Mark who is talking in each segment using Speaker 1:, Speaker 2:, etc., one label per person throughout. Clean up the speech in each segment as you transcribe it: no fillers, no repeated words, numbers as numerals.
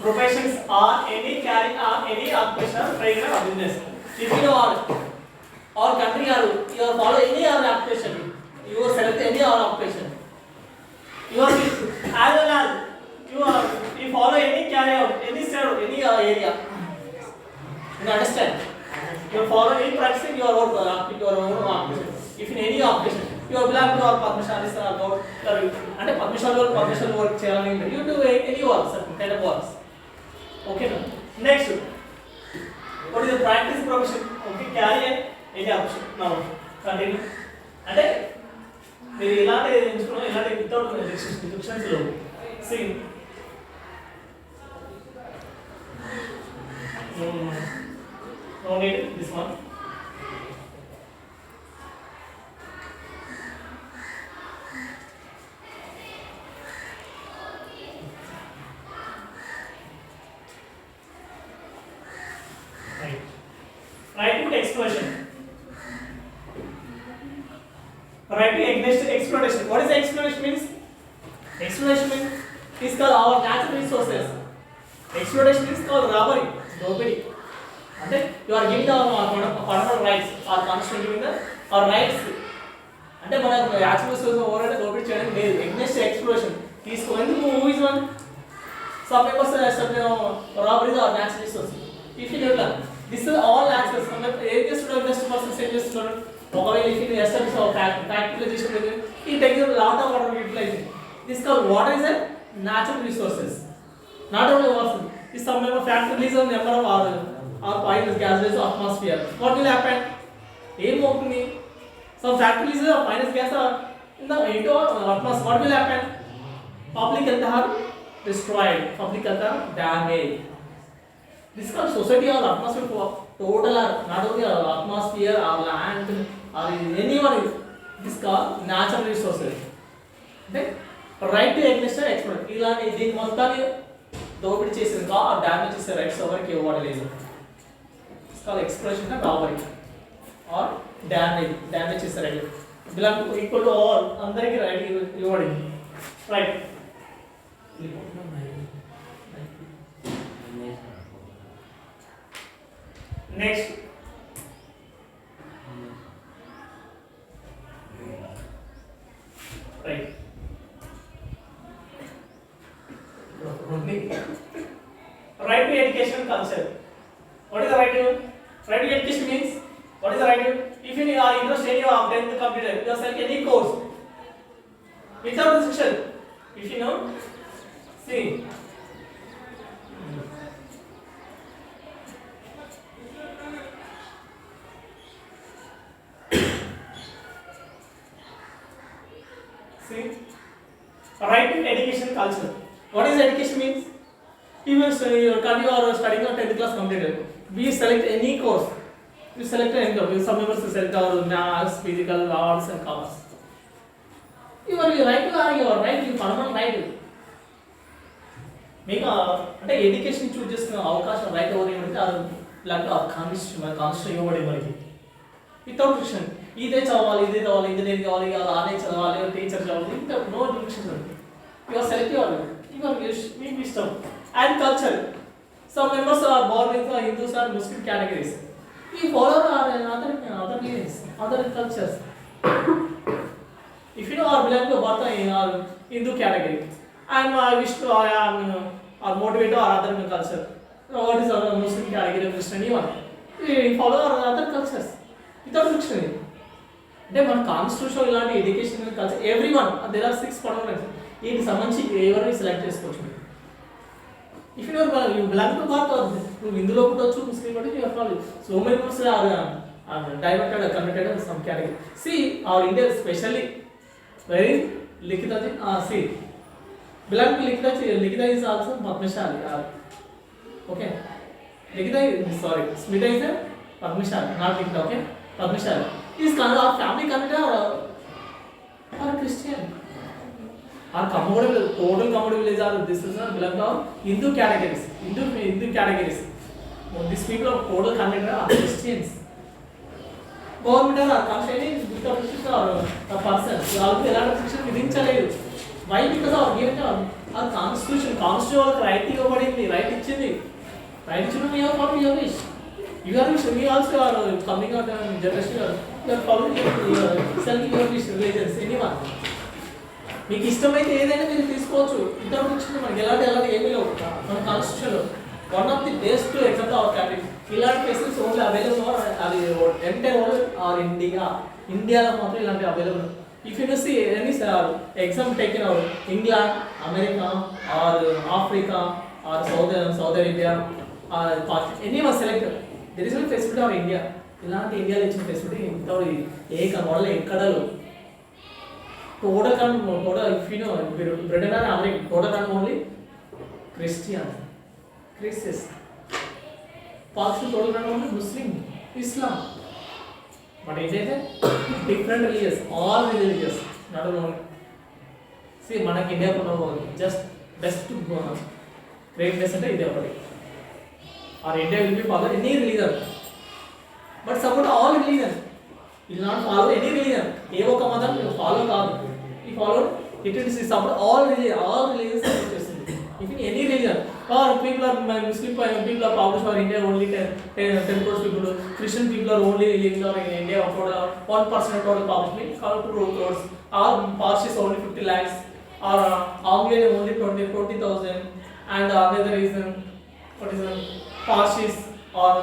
Speaker 1: professions or any carry or any occupation trade or business. If you or country or you are follow any other occupation, you are select any other occupation. You are as well as you follow any carry out any state any area. You understand? You follow any practice your own occupation. If in any occupation you are belong to our permission about and permission work challenge you do any work certain kind of works. Okay, no? Next, what is the practice profession? Okay, carry and any option. Now, continue. అంటే మీరు ఇలాంటి ఎంచుకున్నా ఇలాంటి without restrictions లో see no need this one. Right to exploration. Right to exploitation. What is exploitation means? Exploitation means is called our natural resources. Exploitation is called robbery. Nobody. Okay? You are giving our fundamental rights. Our constitution giving our rights. అంటే మన natural resources overall దోపిడీ చేయడం లేదు. Against exploitation. తీసుకొని who is one? Some members have robbery or natural resources. If you learn this is all access. Just person say just ఒకవేళ if you establish our factorization it takes a lot of water utilizing. This called water is a natural resources. Not only water. If some member factory release a number of our poisonous gases to atmosphere, what will happen? Aim opening. Some factory releases of poisonous gas in the into atmosphere. What will happen? Public health are destroyed. Public health are damaged. This called society or atmosphere for total or not only our atmosphere, our land, or anyone is this called natural resources. Okay? Right to exist exploit. ఇలాంటి దీని మొత్తాన్ని దోపిడీ చేసిన కా damage చేసే rights ఎవరికి ఇవ్వడలేదు. It's called exploitation and robbery or damage చేసే right. Belong to equal to all అందరికి రైట్ ఇవ్వబడింది. Right. Next, right. Right to education concept. What is the right to? Right to education means what is the right to? If you are interested in your 10th computer, you select any course without restriction. If you know, see. See, right to education culture. What is education means? Even you are studying your 10th class completed. We select any course. We select any course. Some members select our maths, physical, arts, and commerce. You are right to are your right. You fundamental right. Make అంటే education చూస్ చేసుకునే అవకాశం right ఎవరు ఏమంటే లాంటి constitution ఇవ్వబడి మనకి without restriction ఇదే చదవాలి ఇదే చదవాలి ఇంజనీరింగ్ కావాలి అదే చదవాలి టీచర్ చదవాలి ఇంకా నో రిస్ట్రిక్షన్ ఉంది. You are selective are you are మీకు ఇష్టం. And culture some members are born with Hindus are Muslim categories ఈ follow other cultures. If you know or belong to both Hindu category, I wish to I am or motivated or other culture. What is our Muslim category, Christian one? We follow our other cultures without restriction. అంటే మన constitution ఇలాంటి education culture every one there are 6 fundamentals వీటికి సంబంధించి ఎవరిని select చేసుకోవచ్చు. If you belong to both నువ్వు హిందూలో పుట్టవచ్చు ముస్లిం పుట్టవచ్చు you are follow so many peoples are diverted converted in some category. See our India specially very Likhita see belong to Likhita is also Padmashali. Okay Likhita sorry Smita is Padmashali not Likhita. Okay Padmashali is our family converted or Christian or commodity total commodity village are this is not belong to Hindu categories. Hindu categories. These people are total converted are Christians. Government are constantly without restriction or a person. You already a lot of restriction within chaledu. Why? Because our given ఆ constitution వాళ్ళకి right ఇవ్వబడింది, right ఇచ్చింది. Right ఇచ్చిన మీ are your wish. Your wish మీ also are coming out generation your following self your wish religions anyone. మీకు ఇష్టమైతే ఏదైనా మీరు తీసుకోవచ్చు. ఇంతవరకు ఇచ్చింది మనకి ఎలాంటి ఏమీ లేవు మన కాన్స్టిట్యూషన్లో. One of the best example our country. ఇలాంటి ఫెసిలిటీస్ ఓన్లీ అవైలబుల్ అది ఎంటైర్ వరల్డ్ ఆర్ ఇండియాలో మాత్రం ఇలాంటి available. If you see any exam taken out England, America, or Africa, or South Arabia, or anyone selected, there is no facility of India. ఇలాంటి ఇండియాలో ఇచ్చిన facility ఇంతవరకు world ఎక్కడ total if you know Britain and America total only Christians. Pakistan total only Muslim, Islam. But ఏంటంటే different religious, all religious, not only. See మనకి India just best greatness అంటే ఇదే ఒకటి. Are India will be follow any religion, but support all religion. Will not follow any religion. ఏ ఒక్క మతం follow కాదు. ఈ follow it is support all religions support చేస్తుంది. If in any religion, or people are Muslim people are published for India only 10 crores people, Christian people are only living in India for 1% total population, call 2 crores, or Parsi is only 50 lakhs, or Anglia only 20,000, and another reason, what is Parsis or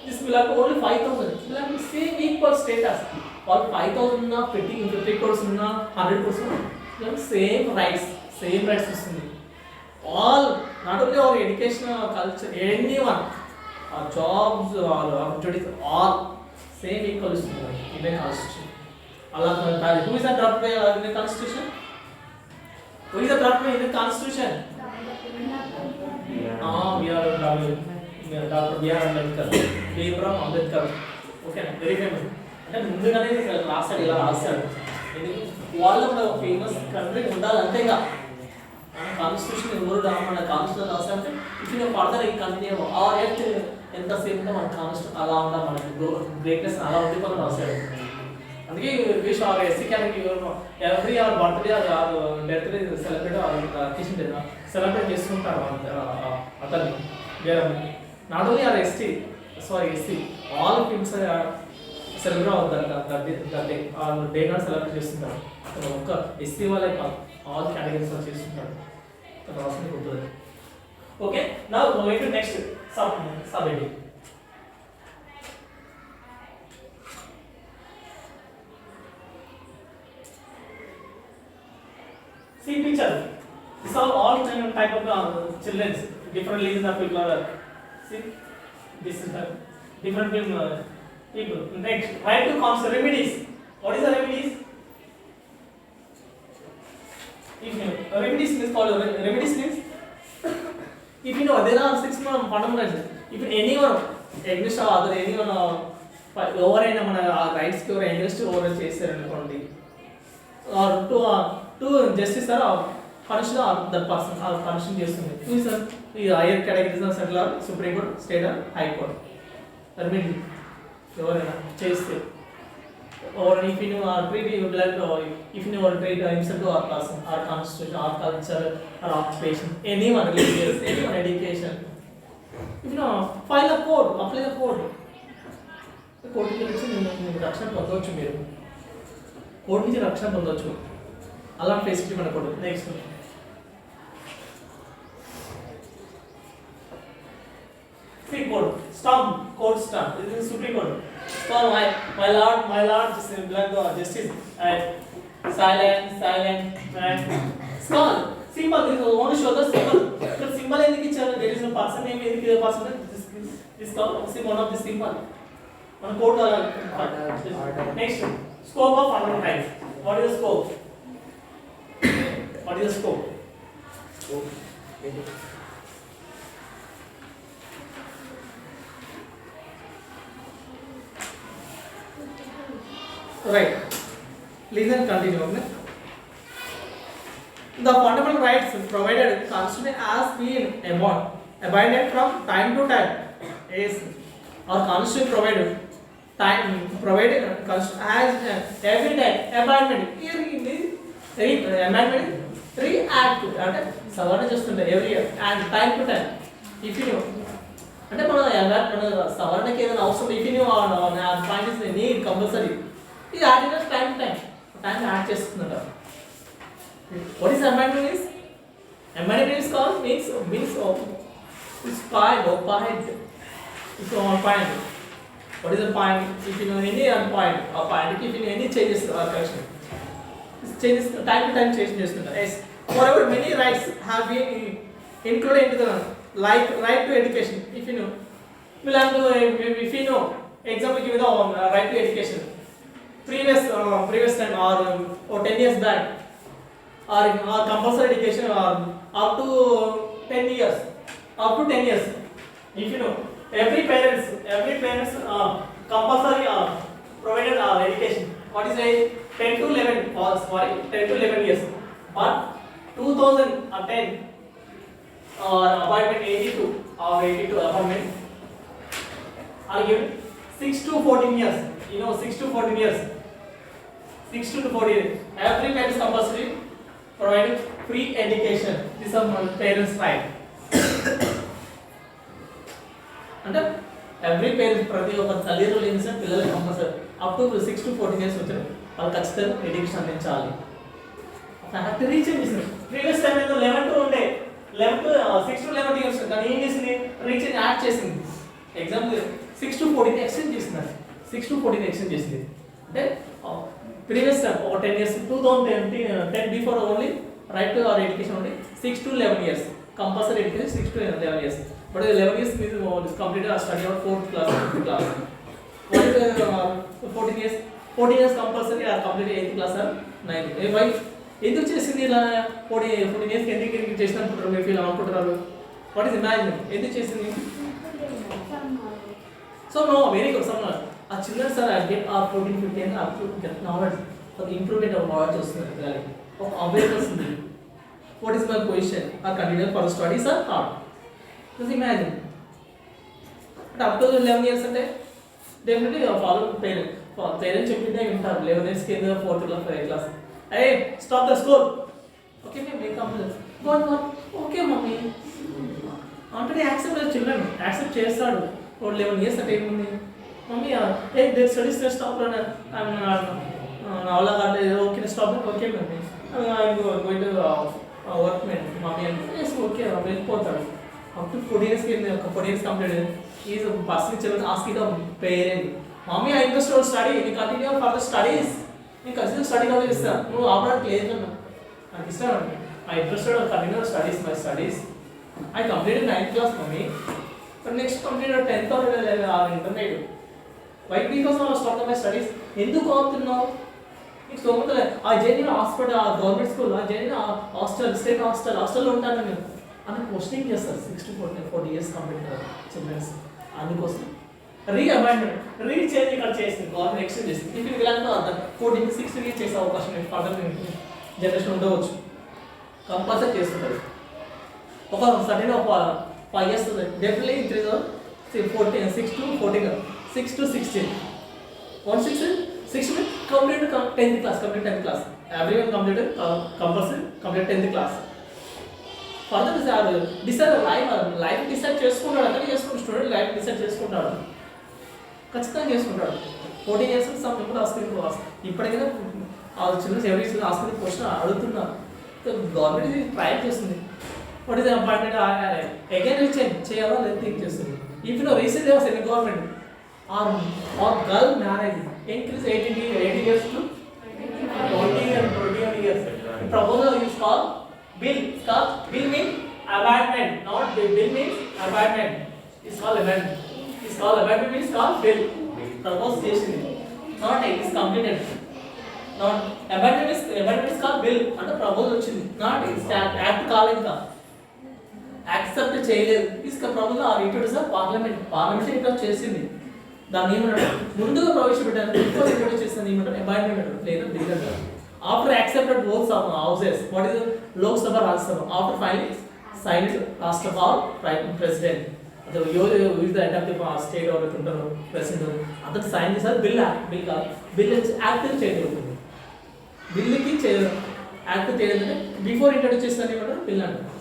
Speaker 1: this will have only 5,000. Will have the same equal status. All 5,000 na 50 crores na 100 crores na same rights system. All, not only our educational culture, anyone, our jobs, our opportunities, all same equal in the constitution. Allah, who is that dropped by in the constitution? Who is that dropped by in the constitution? We are Dr. B.R. Ambedkar, Bhimrao Ambedkar. Okay, very famous. అంటే ముందుగానే రాస్తాడు, ఇలా రాస్తాడు. వాళ్ళు కూడా famous country ఉండాలి అంతేగా. Constitution ఎవరు మన కాన్స్టిట్యూషన్ రాస్తారంటే ఇఫ్ యూ ఫర్దర్ ఈ కంటిన్యూ ఆర్ ఎట్ ఎంతసేపు ఉంటే మన కాన్స్టిట్యూషన్ అలా ఉండాలి, మనకి గ్రేట్నెస్ అలా ఉండిపోతే రాస్తాడు. అందుకే which are SC category every or birthday or death day celebrate చేసుకుంటారు అతన్ని. Not only or SC all peoples celebrate అవుతారు దట్ డే నాట్ సెలబ్రేట్ చేస్తుంటారు. ఒక్క ఎస్సీ వాళ్ళే కాదు, all categories are చేస్తుంటారు. రాసుని గుర్తుంది. Okay, now going to next sub heading. See picture. These are all type of children, different religions of people are. See, this is different people. Next, right to concept remedies. What is the remedies? If you know, remedies means if you know there are 6 fundamentals. If anyone against or other anyone over అయినా మన rights కి ఎవరు against over చేశారు అనుకోండి, or to justice or punish that person or punish చేస్తుంది. Sir ఈ higher categories central or supreme court, state or high court remedy ఎవరైనా చేస్తే. Or if you treat your blood, or if you treat himself or person, or constitution, or culture, or occupation, anyone religious, anyone education. If you file a code, apply the code. The code నుంచి నేను రక్షణ పొందవచ్చు, మీరు code నుంచి రక్షణ పొందవచ్చు. అలా facility మన code. Next free code, stamp, code stamp. This is Supreme Court. So my lord, justice, silent, and small. Symbol. This is want to show the symbol. The symbol ఎందుకు ఇచ్చారు? There is no person name. ఎందుకు ఇది person? This is one of the symbol. మన code next, scope of fundamental rights. What is the scope? What is the scope? Right. Listen, continue. Okay? The fundamental rights provided in the Constitution as been abided from time to time. Yes, our Constitution provided as every time amendment. Here in the amendment react అంటే సవరణ చేస్తుంటారు every year and time to time if you అంటే మన సవరణకి ఏదైనా అవసరం if you point is need compulsory ఇది add time to time add చేస్తుంటారు. What is amendment means? Amendment means call means is point or point. It's on point. What is the point? If you know any point or point, if you know any changes or correction, changes time to time changes. Yes. Moreover, many rights have been included into the like right to education. If you know, we'll have to if you know example give the right to education. Previous time or 10 years back or compulsory education or up to 10 years. Up to 10 years. If you know, every parents compulsory provided education. What is age? 10 to 11. Sorry, 10 to 11 years. But 2010 appointment 82 or 82 appointment are given 6 to 14 years. You know, 6 to 14 years. 6 to 14 years. Every parents compulsory provided free education. This is parents' right. అంటే every parent ప్రతి ఒక్క తల్లిదండ్రులు ఏం చేస్తారు పిల్లలకి compulsory up to 6 to 14 years వచ్చారు వాళ్ళు ఖచ్చితంగా ఎడ్యుకేషన్ అందించాలి. ఫ్యాక్ట్ రీచ్ చేసింది. ప్రీవియస్ టైం ఏదో 11 to ఉండే 11 to 6 to 11 years కానీ ఏం చేసింది రీచ్ యాడ్ చేసింది. ఎగ్జాంపుల్ 6 to 14 ఎక్స్టెండ్ చేసింది. 6 to 14 ఎక్స్టెండ్ చేసింది. అంటే ప్రీవియస్ టైం ఒక 10 years 2010 before only right to our education only 6 to 11 years compulsory education 6 to 11 years. But 11 years means completed a study of 4th class, 5th class. What is 14 years? 14 years compulsory or completed 8th class or 9th. Why? ఎందుకు చేసింది ఇలా 14 years ఎందుకు చేసిన అనుకుంటారు మీరు feel అనుకుంటున్నారు? What is imagine ఎందుకు చేసింది? So no very good some uh childrens are get uh 14 15 up to get knowledge for the improvement of knowledge వస్తుంది పిల్లలకి ఒక అవేర్నెస్ ఉంది. What is my position? Or continue for studies or not? Just imagine. But up to 11 years అంటే definitely follow parents. Parents చెప్పిందే వింటారు. 11 years కింద 4th class 5th class. Hey, stop the school. Okay, ma'am, come. Go on. Okay, mommy. అంటే accept children accept చేస్తాడు. 11 years అంటే ఏముంది? Mummy hey, their studies they stop run. నా వల్ల కాదు. Okay, stop it. Okay, ma'am. I'm going to work madam mummy అంటే okay వెళ్ళిపోతాడు. Up to 4 years 4 years completed is person children asking the parent mummy I interest study నీ continue for the studies నీకు ఖచ్చితంగా study కావాలి ఇస్తా నువ్వు ఆపడానికి లేదు నాకు ఇష్టం అండి I interested continue studies my studies I completed 9th class mummy but next completed 10th or intermediate why because I stop my studies ఎందుకు ఆపుతున్నావు so uh journey hospital uh government school uh journey hostel state హాస్టల్లో ఉంటాను నేను అని questioning చేస్తారు 6 to 14 years complete children's అందుకోసం రీఅమెండ్మెంట్ రీచేంజ్ ఇక్కడ చేసింది గవర్నమెంట్ ఎక్స్టెండ్ చేసింది ఇప్పుడు వీళ్ళంతా 14 16 years చేసే అవకాశం ఫర్దర్ జనరేషన్ ఉండవచ్చు కంపల్సరీ చేస్తుంటారు ఒక సర్టెన్ ఒక 5 years definitely increase 6 to 14 6 to 16 6 complete 10th class complete 10th class everyone completed compulsory complete 10th class further decide life decide చేసుకుంటాడు అతనే చేసుకుంటాడు స్టూడెంట్ లైఫ్ డిసైడ్ చేసుకుంటాడు ఖచ్చితంగా చేసుకుంటాడు 14 years సమ్ ఇప్పుడు ఆస్కింగ్ ఇప్పటికైనా ఆ చిల్డ్రన్స్ ఎవరీ ఆస్కింగ్ క్వశ్చన్ అడుగుతున్నారు గవర్నమెంట్ ట్రై చేస్తుంది వాట్ ఈస్ అపాయింట్మెంట్ అగైన్ చేయాలా లేదా థింక్ చేస్తుంది if no recent was an government or girl marriage increase 18 years to 21 years. The proposal is called bill. Bill means amendment, not bill. Bill means amendment. It's called amendment. It's called amendment means called bill. Proposition. Not it is completed. Not amendment is called bill. And the proposal వచ్చింది. Not it's act కాలేదు. Accept చేయలేదు. This proposal are introduced by parliament. Parliament introduce చేసింది. దాన్ని ఏమంటారు ముందుగా ప్రవేశపెట్టారు before introduce చేసింది ఏమంటారు అమెండ్మెంట్ లేదా బిల్ అంటారు after accepted both some houses what is Lok Sabha Rajya Sabha after finally signed last of all president అదే use the head of the state ఎవరైతే ఉంటారో ప్రెసిడెంట్ అతను సైన్ చేశారు బిల్ కాదు బిల్ యాక్ట్ చేయగలుగుతుంది బిల్లుకి యాక్ట్ తేడా ఏంటంటే బిఫోర్ ఇంట్రడ్యూస్ చేస్తాను ఏమంటారు పిల్ అంటారు.